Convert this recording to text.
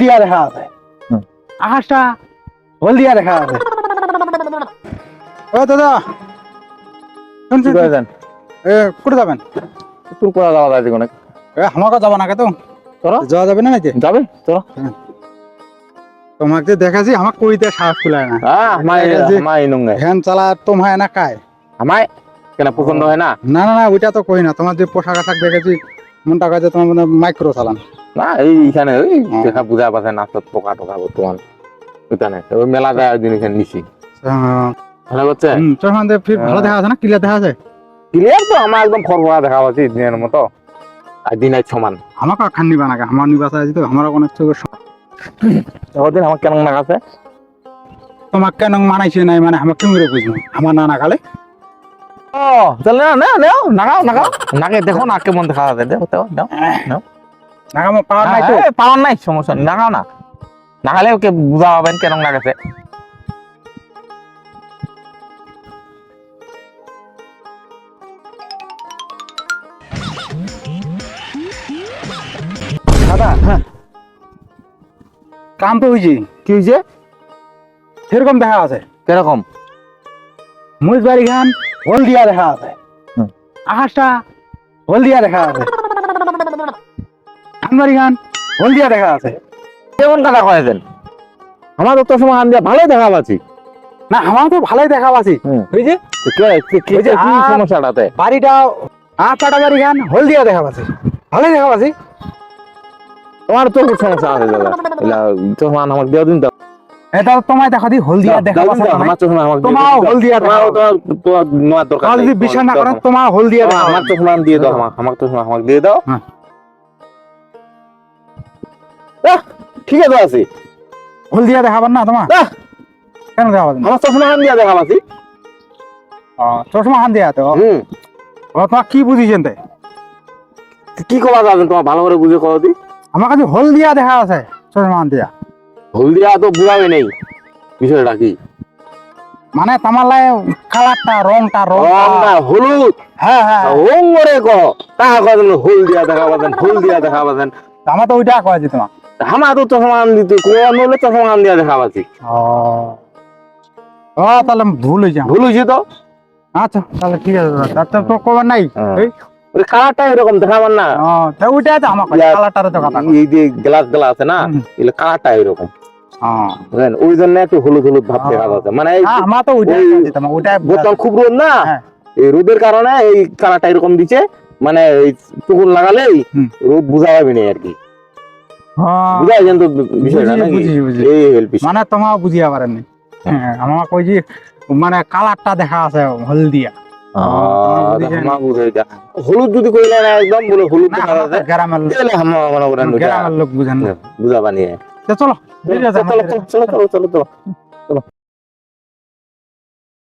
হলদিয়া দেখা আছে, আকাশটা হলদিয়া দেখা আছে। ও দাদা শুনছি, কোথায় যাবেন? তোর কোথা যাওয়া যায় অনেক? আমাকে যাবো না তো, তোরা যাওয়া যাবে না নাকি? যাবে তোরা? তোমাকে দেখাছি, আমার কইতে সাহস কুলায় না। ভ্যান চালা তোমায় না কায় আমায় কেন পছন্দ হয় না? না না না, ওইটা তো কই না। তোমার যে পোশাক আশাক দেখেছি, মনটা কাছে তোমার মনে মাইক্রো চালান না। এইখানে ওই দেখা বুঝা পাচ্ছে না, পোকা টোকা বর্তমান ওইখানে ওই মেলা যায় দিন এখানে নিছি ভালো করছে। তোর মধ্যে ফির ভালো দেখা আছে না? ক্লিয়ার দেখা আছে? ক্লিয়ার তো আমার একদম ফরফরা দেখা পাচ্ছি দিনের মতো, আর দিন আজ সমান। আমাকে খান নিবা না, আমার নিবাসা আছে তো, আমার অনেক চোখের ওদিন আমার কেমন না আছে? তোমার কেন মানাইছে নাই মানে আমার কেমন বুঝবো? আমার না না খালে ও তাহলে না নাও নাগাও নাগাও নাকে দেখো না কেমন দেখা যাচ্ছে, দেখো তো নাও নাও নাগামো পাওয়ার নাই তো। পাওয়ার নাই, সমস্যা নেই, নাগাও না। নাগালে ওকে বুঝা হবেন কেমন লাগাছে। দাদা কাম তো হয়েছে। কি হয়েছে? সেরকম দেখা আছে। কিরকম? মুজবাড়ি খান হলদিয়া দেখা আছে, আকাশটা হলদিয়া দেখা আছে, ধানবাড়ি খান হলদিয়া দেখা আছে। কেমন কথা কয়েছেন? আমার তো সময় আন দিয়া ভালোই দেখা পাচ্ছি। না আমার তো ভালোই দেখা পাচ্ছি। ওই যে কি সমস্যাটাতে? বাড়িটা আটাটা বাড়ি খান হলদিয়া দেখা পাচ্ছি, ভালোই দেখা পাচ্ছি। তোমার তো খুব সমস্যা আছে দাদা, তোমার আমার দেওয়া দিন দাও। এটা তোমায় দেখা দি হলদিয়া দেখা পাচ্ছি। আমার তো শোনা, আমাকে তোমার হলদিয়া দেখা, তোমার নেওয়ার দরকার নেই। যদি বিশ্বাস না করো তোমার হলদিয়া দেখা, আমার তো শোনা দিয়ে দাও, আমাকে তো শোনা আমাকে দিয়ে দাও। ঠিক আছে আছে হলদিয়া দেখাবার না তোমার? কেন দেখাবার না? আমার চশমা হান দিয়া দেখা পাচ্ছি। চশমা হান দিয়া তো তোমার কি বুঝিছেন তাই? কি কবা যাবেন তোমার ভালো করে বুঝে কও দি। আমার কাছে হলদিয়া দেখা আছে, চশমা হান দিয়া। হলদিয়া তো বুঝাবে নেই বিষয়টা কি, মানে তোমার লাই কালারটা রংটা রংটা হলুদ। হ্যাঁ হ্যাঁ রং করে ক তাহা কয়েন হলদিয়া দেখা পাচ্ছেন, হলদিয়া দেখা পাচ্ছেন। আমার তো ওইটা কয়েছি তোমার। আমার তো চশমা আন দিতে কোন হলে চশমা আন দিয়া দেখা পাচ্ছি। ও তাহলে ভুল হয়েছে, ভুল হয়েছে তো। আচ্ছা তাহলে ঠিক আছে, ডাক্তার তো কবার নাই। ওই কালারটা এরকম দেখাবার না, ওইটাই তো আমার কালারটারে তো কথা। এই যে গ্লাস গ্লাস আছে না, এগুলো কালারটা এরকম বুঝলেন, ওই জন্য একটু হলুদ হলুদ ভাব দেখা যাচ্ছে। মানে আমার তো ওইটাই ওইটাই বর্তমান খুব রোদ না, এই রোদের কারণে এই কালারটা এরকম দিচ্ছে। মানে এই চুকুন লাগালেই রোদ বুঝা যাবে না আর কি, বুঝা যায় তো বিষয়টা নাকি? এই হেল্প মানে তোমার বুঝিয়া পারেন আমার কই যে মানে কালারটা দেখা আছে হলদিয়া। হলুদ যদি কইলে না একদম বলে হলুদ গ্রামের লোক বুঝেন বুঝা বানিয়ে। চলো চলো চলো চলো চলো চলো চলো।